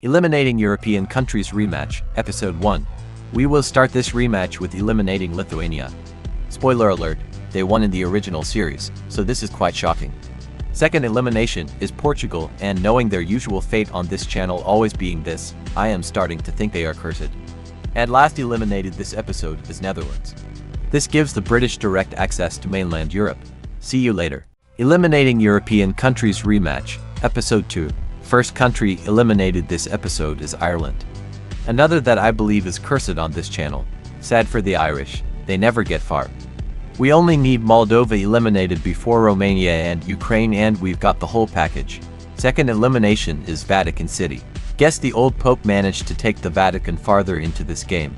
Eliminating European Countries Rematch, Episode 1. We will start this rematch with eliminating Lithuania. Spoiler alert, they won in the original series, so this is quite shocking. Second elimination is Portugal, and knowing their usual fate on this channel always being this, I am starting to think they are cursed. And last eliminated this episode is Netherlands. This gives the British direct access to mainland Europe. See you later. Eliminating European Countries Rematch, Episode 2. First country eliminated this episode is Ireland. Another that I believe is cursed on this channel. Sad for the Irish, they never get far. We only need Moldova eliminated before Romania and Ukraine, and we've got the whole package. Second elimination is Vatican City. Guess the old Pope managed to take the Vatican farther into this game.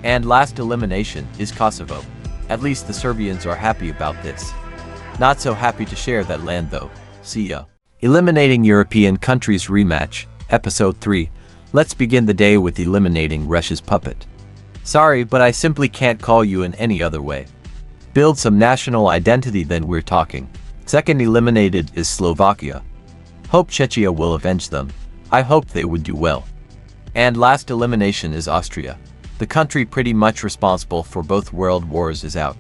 And last elimination is Kosovo. At least the Serbians are happy about this. Not so happy to share that land though. See ya. Eliminating European Countries Rematch, Episode 3. Let's begin the day with eliminating Russia's puppet. Sorry, but I simply can't call you in any other way. Build some national identity, then we're talking. Second eliminated is Slovakia. Hope Czechia will avenge them. I hope they would do well. And last elimination is Austria. The country pretty much responsible for both world wars is out.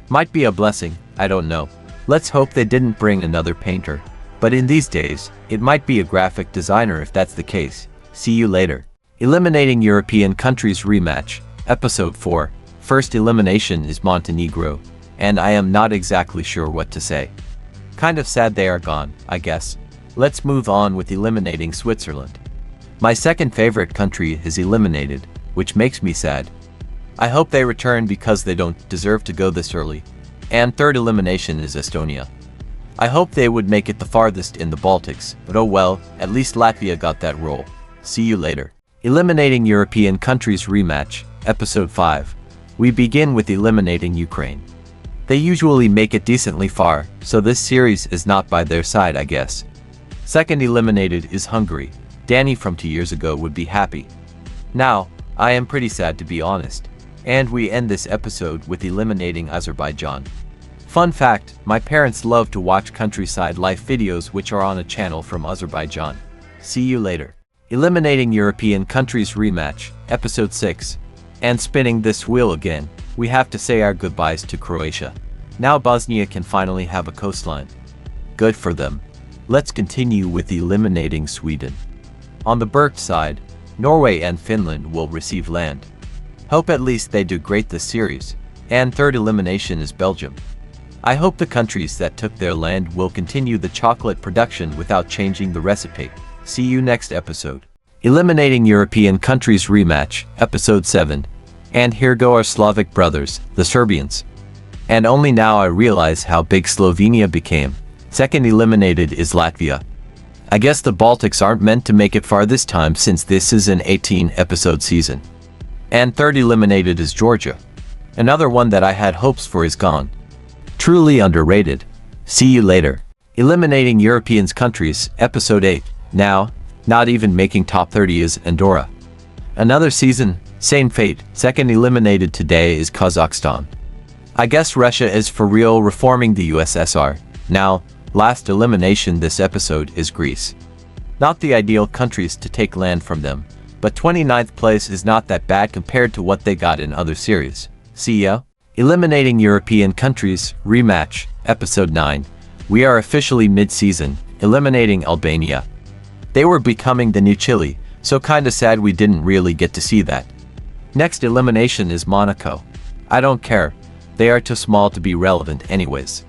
Might be a blessing, I don't know. Let's hope they didn't bring another painter. But in these days, it might be a graphic designer if that's the case. See you later. Eliminating European Countries Rematch, Episode 4. First elimination is Montenegro, and I am not exactly sure what to say. Kind of sad they are gone, I guess. Let's move on with eliminating Switzerland. My second favorite country is eliminated, which makes me sad. I hope they return because they don't deserve to go this early. And third elimination is Estonia. I hope they would make it the farthest in the Baltics, but oh well, at least Latvia got that role. See you later. Eliminating European Countries Rematch, Episode 5. We begin with eliminating Ukraine. They usually make it decently far, so this series is not by their side, I guess. Second eliminated is Hungary. Danny from 2 years ago would be happy. Now, I am pretty sad to be honest. And we end this episode with eliminating Azerbaijan. Fun fact, my parents love to watch countryside life videos which are on a channel from Azerbaijan. See you later. Eliminating European Countries Rematch, Episode 6. And spinning this wheel again, we have to say our goodbyes to Croatia. Now Bosnia can finally have a coastline. Good for them. Let's continue with eliminating Sweden. On the Berked side, Norway and Finland will receive land. Hope at least they do great this series. And third elimination is Belgium. I hope the countries that took their land will continue the chocolate production without changing the recipe. See you next episode. Eliminating European Countries Rematch, Episode 7. And here go our Slavic brothers, the Serbians. And only now I realize how big Slovenia became. Second eliminated is Latvia. I guess the Baltics aren't meant to make it far this time since this is an 18-episode season. And third eliminated is Georgia. Another one that I had hopes for is gone. Truly underrated. See you later. Eliminating Europeans Countries, Episode 8. Now, not even making top 30 is Andorra. Another season, same fate. Second eliminated today is Kazakhstan. I guess Russia is for real reforming the USSR. Now, last elimination this episode is Greece. Not the ideal countries to take land from them, but 29th place is not that bad compared to what they got in other series. See ya. Eliminating European Countries Rematch, Episode 9. We are officially mid-season, eliminating Albania. They were becoming the new Chile, so kinda sad we didn't really get to see that. Next elimination is Monaco. I don't care, they are too small to be relevant anyways.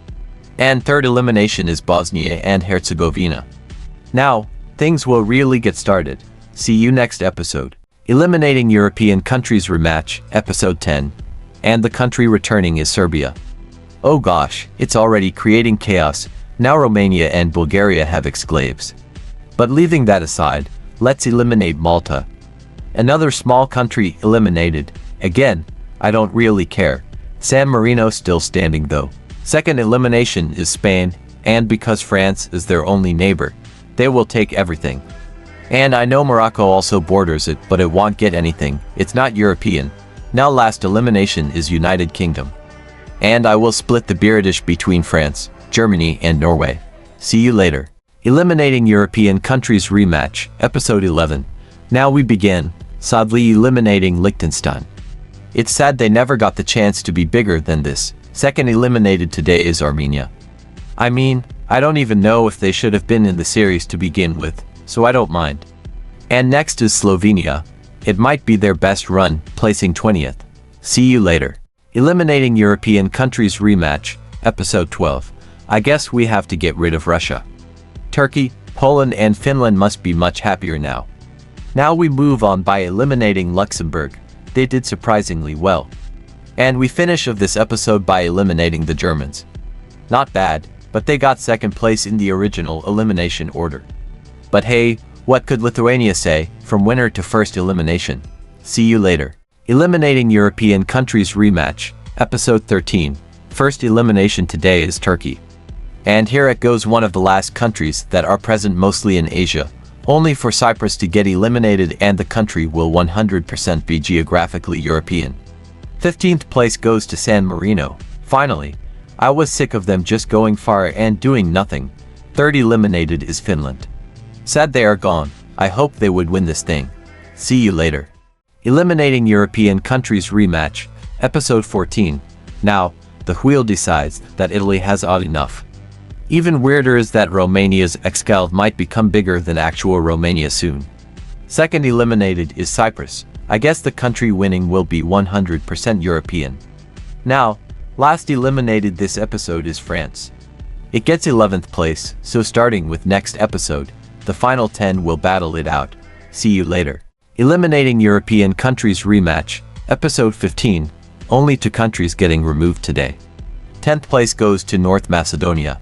And third elimination is Bosnia and Herzegovina. Now, things will really get started. See you next episode. Eliminating European Countries Rematch, Episode 10. And the country returning is Serbia. Oh gosh, it's already creating chaos. Now Romania and Bulgaria have exclaves. But leaving that aside, let's eliminate Malta. Another small country eliminated. Again, I don't really care. San Marino still standing though. Second elimination is Spain, and because France is their only neighbor, they will take everything. And I know Morocco also borders it, but it won't get anything. It's not European. Now last elimination is United Kingdom. And I will split the British between France, Germany and Norway. See you later. Eliminating European Countries Rematch, Episode 11. Now we begin, sadly eliminating Liechtenstein. It's sad they never got the chance to be bigger than this. Second eliminated today is Armenia. I mean, I don't even know if they should have been in the series to begin with, so I don't mind. And next is Slovenia. It might be their best run, placing 20th. See you later. Eliminating European countries rematch, episode 12. I guess we have to get rid of Russia. Turkey, Poland and Finland must be much happier now. Now we move on by eliminating Luxembourg. They did surprisingly well. And we finish of this episode by eliminating the Germans. Not bad, but they got second place in the original elimination order. But hey, what could Lithuania say, from winner to first elimination? See you later. Eliminating European countries rematch, episode 13. First elimination today is Turkey. And here it goes, one of the last countries that are present mostly in Asia. Only for Cyprus to get eliminated and the country will 100% be geographically European. 15th place goes to San Marino. Finally, I was sick of them just going far and doing nothing. Third eliminated is Finland. Sad they are gone. I hope they would win this thing. See you later. Eliminating European countries rematch, episode 14. Now, the wheel decides that Italy has odd enough. Even weirder is that Romania's Excel might become bigger than actual Romania soon. Second eliminated is Cyprus. I guess the country winning will be 100% European. Now, last eliminated this episode is France. It gets 11th place, so starting with next episode, the final 10 will battle it out. See you later. Eliminating European countries rematch, episode 15. Only 2 countries getting removed today. 10th place goes to North Macedonia.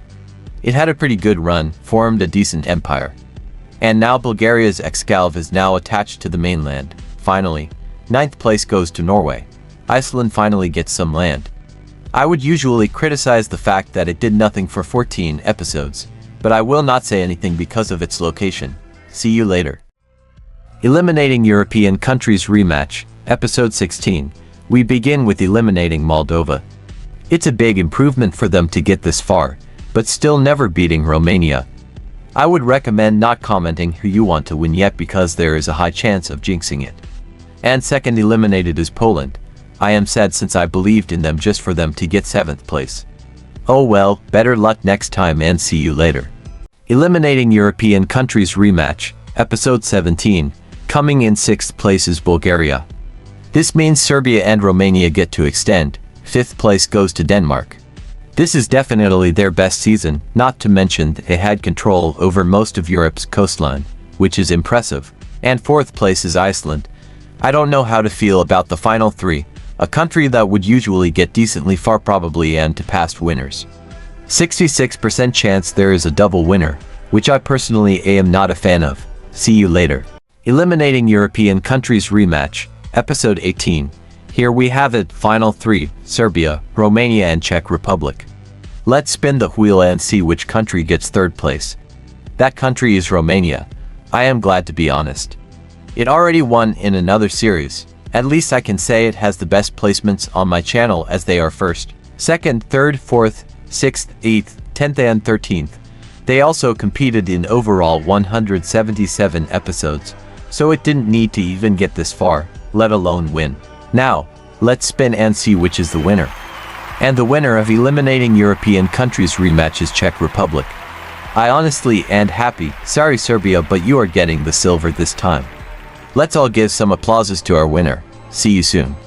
It had a pretty good run, formed a decent empire. And now Bulgaria's Excalv is now attached to the mainland. Finally, 9th place goes to Norway. Iceland finally gets some land. I would usually criticize the fact that it did nothing for 14 episodes, but I will not say anything because of its location. See you later. Eliminating European countries rematch, episode 16. We begin with eliminating Moldova. It's a big improvement for them to get this far, but still never beating Romania. I would recommend not commenting who you want to win yet because there is a high chance of jinxing it. And second eliminated is Poland. I am sad since I believed in them just for them to get 7th place. Oh well, better luck next time and see you later. Eliminating European countries rematch, episode 17. Coming in 6th place is Bulgaria. This means Serbia and Romania get to extend. 5th place goes to Denmark. This is definitely their best season, not to mention they had control over most of Europe's coastline, which is impressive. And 4th place is Iceland. I don't know how to feel about the final 3, a country that would usually get decently far probably and to past winners. 66% chance there is a double winner, which I personally am not a fan of. See you later. Eliminating European countries rematch, episode 18. Here we have it, final 3, Serbia, Romania and Czech Republic. Let's spin the wheel and see which country gets 3rd place. That country is Romania. I am glad to be honest. It already won in another series. At least I can say it has the best placements on my channel as they are 1st, 2nd, 3rd, 4th, 6th, 8th, 10th and 13th. They also competed in overall 177 episodes, so it didn't need to even get this far, let alone win. Now, let's spin and see which is the winner. And the winner of eliminating European countries rematch is Czech Republic. I honestly and happy, sorry Serbia, but you are getting the silver this time. Let's all give some applauses to our winner. See you soon.